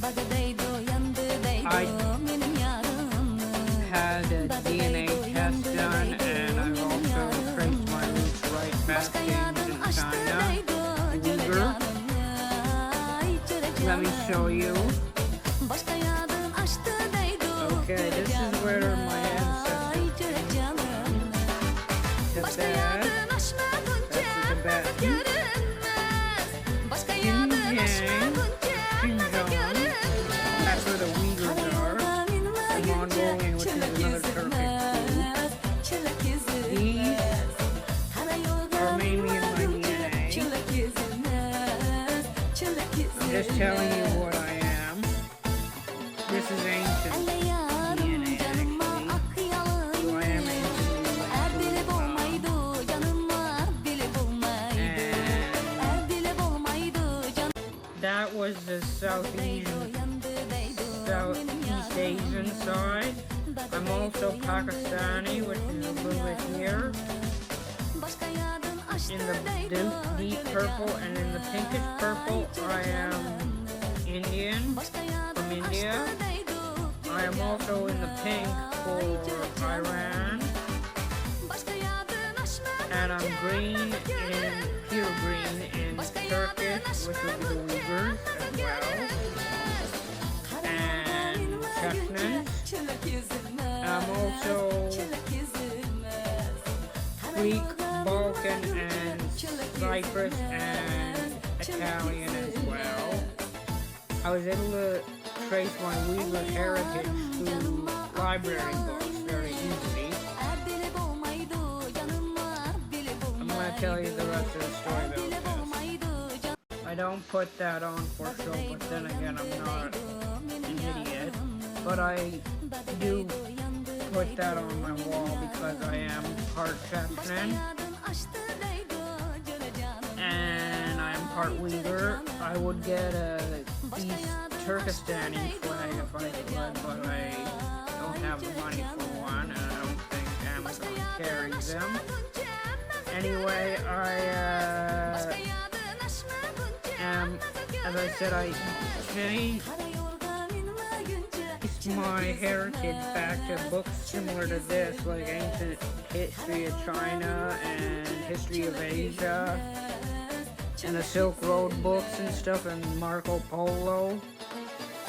I had a DNA test done, and I've also traced my roots right back into China, Uyghur. Let me show you. Okay, this is where my ancestors came from. Tibet, that's the Tibetan. Xinjiang, that's where the Uyghurs are. The Mongolian, which is another Turkic group. These are mainly in my DNA. I'm just telling you what I am. This is ancient DNA, actually. So I am anciently linked to and that was the Southeast Asian side. I'm also Pakistani, which is a little bit here. In the deep purple and in the pinkish purple, I am Indian, from India. I am also in the pink for Iran. And I'm green pure green in Turkish, which would be the Uyghurs as well. And Chechen. I'm also Greek, Balkan, and Cyprus, and Italian as well. I was able to trace my Uyghur heritage through library books very easily. I'm going to tell you the rest of the story about this. I don't put that on for show, but then again, I'm not an idiot. But I do put that on my wall because I am part Chechen and I am part Uyghur. I would get a East Turkestani flag if I could, but I don't have the money for one, and I don't think Amazon carries them. Anyway, I am, as I said, I changed my heritage back to books similar to this, like ancient history of China and history of Asia, and the Silk Road books and stuff, and Marco Polo.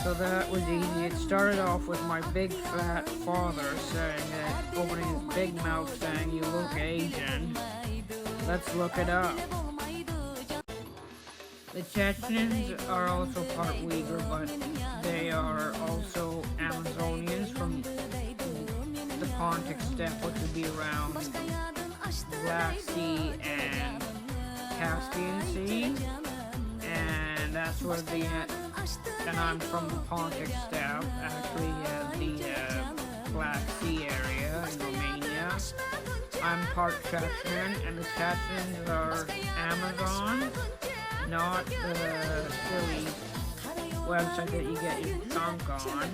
So that was easy. It started off with my big fat father saying that, opening his big mouth saying, "You look Asian. Let's look it up." The Chechens are also part Uyghur, but they are also Amazonians from the Pontic Steppe, which would be around Black Sea and Caspian Sea, and that's where and I'm from the Pontic Steppe, actually the Black Sea area in Romania. I'm part Chechen, and the Chechens are Amazon, not the silly website that you get your junk on.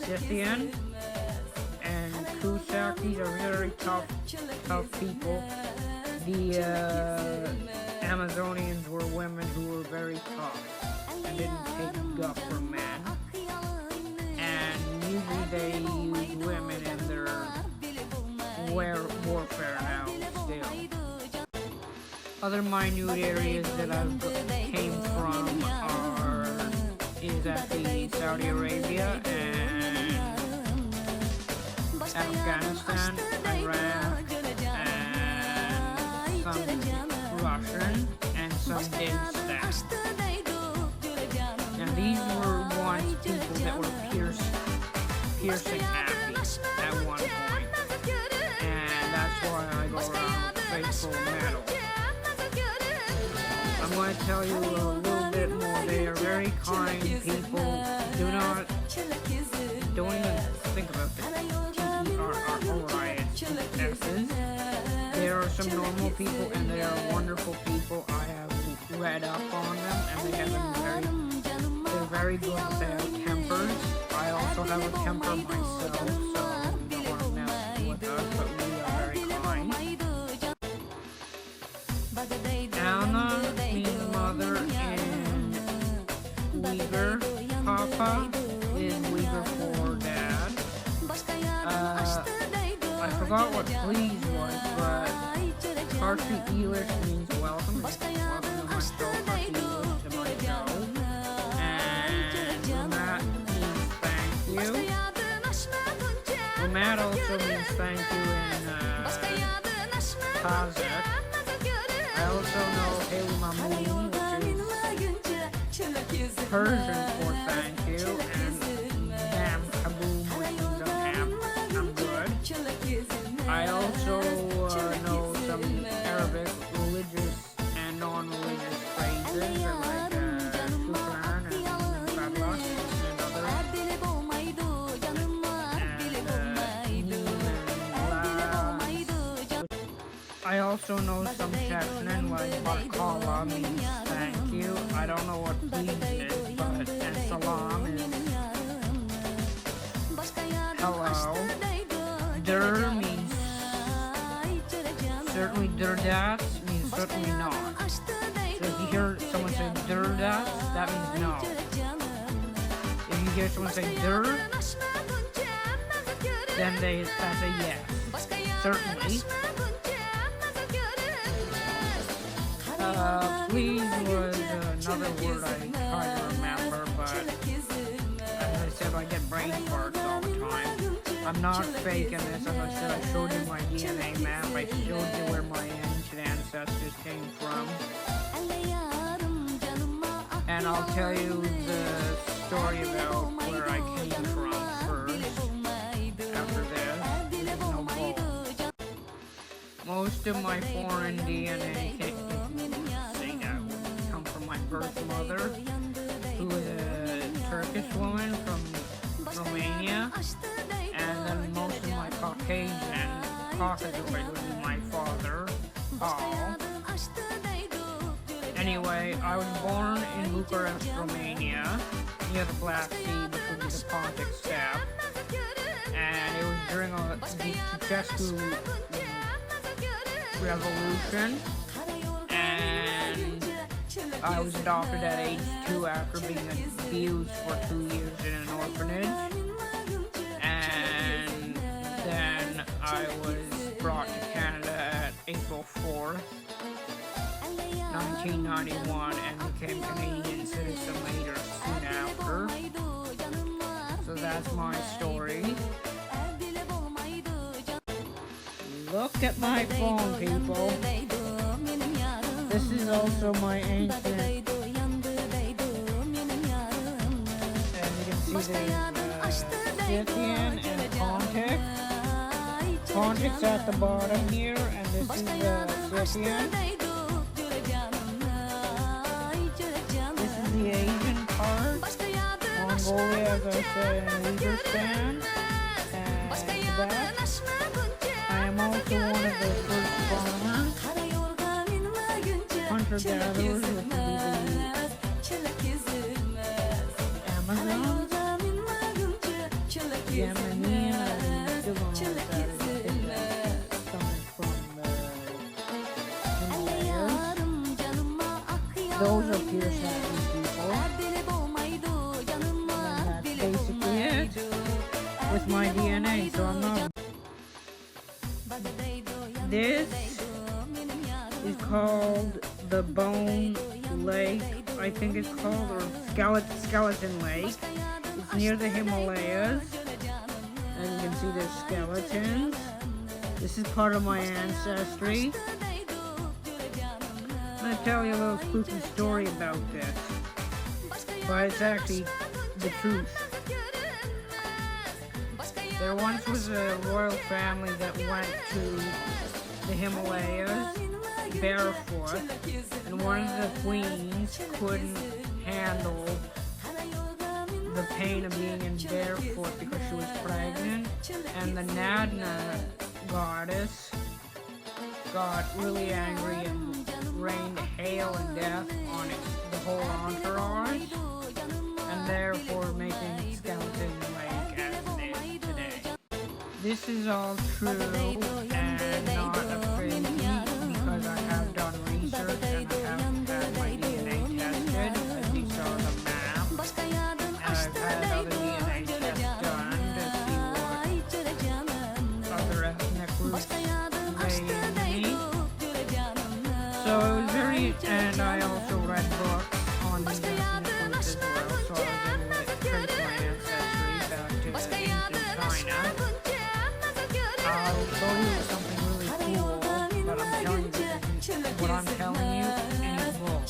Scythian and Cusack, these are very tough people. The Amazonians were women who were very tough and didn't take guff from men. And usually they use women in their warfare now still. Other minute areas that I came from is actually Saudi Arabia and Afghanistan, Iraq, and some Russian, and some Dagestan. Now these were once people that were piercing happy at one point, and that's why I go around with faithful metal. I'm going to tell you a little bit more. They are very kind people. Don't even think about the T-E-R-R-O-I-S. There are some normal people and they are wonderful people. I have read up on them and they're very good. They have tempers. I also have a temper myself, so you don't want to mess with us, but we are very kind. Anna means mother in Papa is Uyghur for dad. I forgot what please was, but Karshi Elish means welcome. Welcome to my show, Karshi Elish to my show. And Ramat means thank you. Ramat also means thank you in Kazakh. I also know Haley Mamoon, which is Persian for thank you, and Nam Kaboom, which means I'm good. I also know some Arabic religious and non-religious phrases like Shukran and Fadlak and others. I also know some Chechen like Barkala means thank you. I don't know what please is, but and salam is hello. Dur means certainly durdas means certainly not. So if you hear someone say durdas, that means no. If you hear someone say dur, then that's a yes. Certainly. Please was another word I try to remember, but as I said, I get brain farts all the time. I'm not faking this. As I said, I showed you my DNA map. I showed you where my ancient ancestors came from. And I'll tell you the story about where I came from first. After this, there's no bull. Most of my foreign DNA come from my birth mother, who is a Turkish woman from Romania, and then most of my Caucasian would be my father, Paul. Anyway, I was born in Bucharest, Romania, near the Black Sea, which would be the Pontic Steppe, and it was during the Ceausescu Revolution, and I was adopted at age 2 after being abused for 2 years in an orphanage, and then I was brought to Canada at April 4th, 1991, and became Canadian citizen later soon after. So that's my story. Look at my phone, people. This is also my ancient. And you can see there's Scythian and Pontic. Pontic's at the bottom here, and this is the Scythian. This is the Asian part. Mongolia, as I said, and Uzbekistan. And Tibet. I am also one of the first farmers, hunter-gatherers, which would be the Amazons, Yemeni, and I still don't know what that is. Coming from the Himalayas. Those are pure Saturn people. And that's basically it with my DNA, so I'm not. This is called the Bone Lake, I think it's called, or Skeleton Lake. It's near the Himalayas, and you can see there's skeletons. This is part of my ancestry. I'm going to tell you a little spooky story about this, but it's actually the truth. There once was a royal family that went to the Himalayas barefoot, and one of the queens couldn't handle the pain of being in barefoot because she was pregnant, and the Nadna goddess got really angry and rained hail and death on the whole entourage, and therefore making Skeleton Lake as it is today. This is all true and not a fake, because I have done research and I have had my DNA tested, as you saw the map, and I've had show you something really cool, but I'm telling you this isn't what I'm telling you any bull.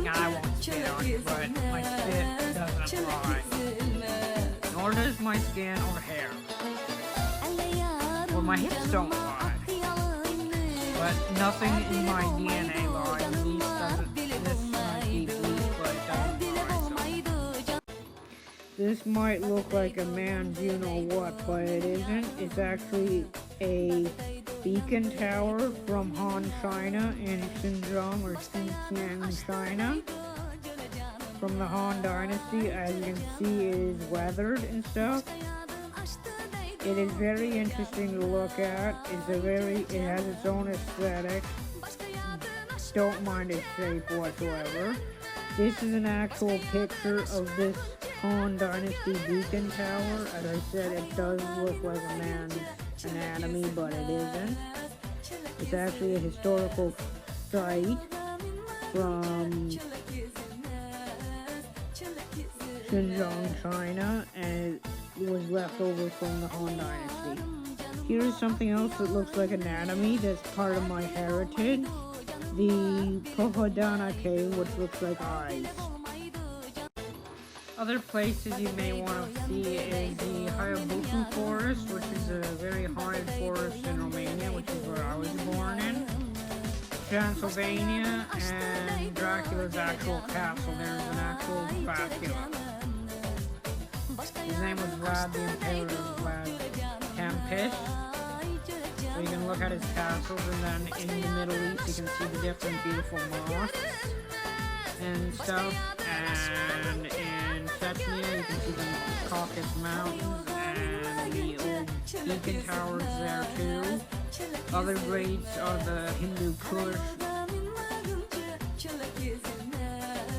I won't spit on you, but my spit doesn't apply. Nor does my skin or hair. Or my hips don't lie. But nothing in my DNA lies. At least doesn't. This might be weak, but it doesn't lie. So. This might look like a man's you-know-what, but it isn't. It's actually a beacon tower from Han, China, in Xinjiang or Xinjiang, China. From the Han Dynasty. As you can see, it is weathered and stuff. It is very interesting to look at. It has its own aesthetic. Don't mind its shape whatsoever. This is an actual picture of this Han Dynasty beacon tower. As I said, it does look like a man's anatomy, but it isn't. It's actually a historical site from Xinjiang, China, and it was left over from the Han Dynasty. Here's something else that looks like anatomy that's part of my heritage. The Pohodana Cave, which looks like eyes. Other places you may want to see is the Hayabuku Forest, which is a very haunted forest in Romania, which is where I was born in. Transylvania, and Dracula's actual castle. There's an actual Dracula. His name was Vlad the Impaler, Vlad Campish. So you can look at his castles, and then in the Middle East you can see the different beautiful mosques and stuff. And in Chechnya you can see the Caucasus Mountains and the old beacon towers there too. Other greats are the Hindu Kush,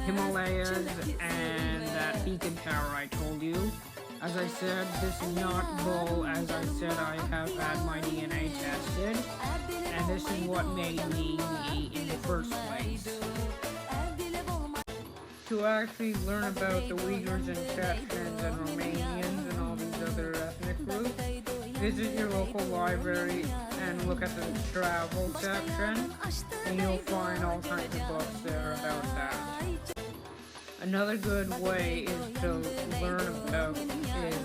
Himalayas, and that beacon tower I told you. As I said, this is not bull. As I said, I have had my DNA tested, and this is what made me me in the first place. To actually learn about the Uyghurs and Chechens and Romanians and all these other ethnic groups, visit your local library and look at the travel section, and you'll find all kinds of books there about that. Another good way is to learn about is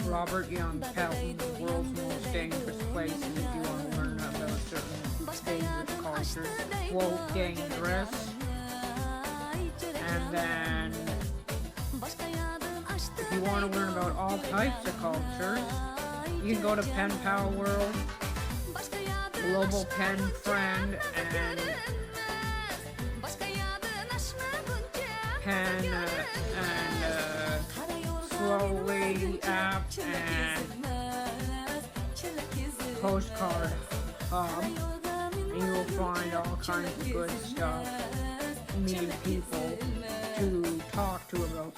Robert Young Pelton's World's Most Dangerous Places if you want to learn about certain dangerous cultures. Quote, dangerous. And then, if you want to learn about all types of cultures, you can go to Pen Pal World, Global Pen Friend, and Pen and Slowly app and Postcard Hub, and you will find all kinds of good stuff. Meet people to talk to about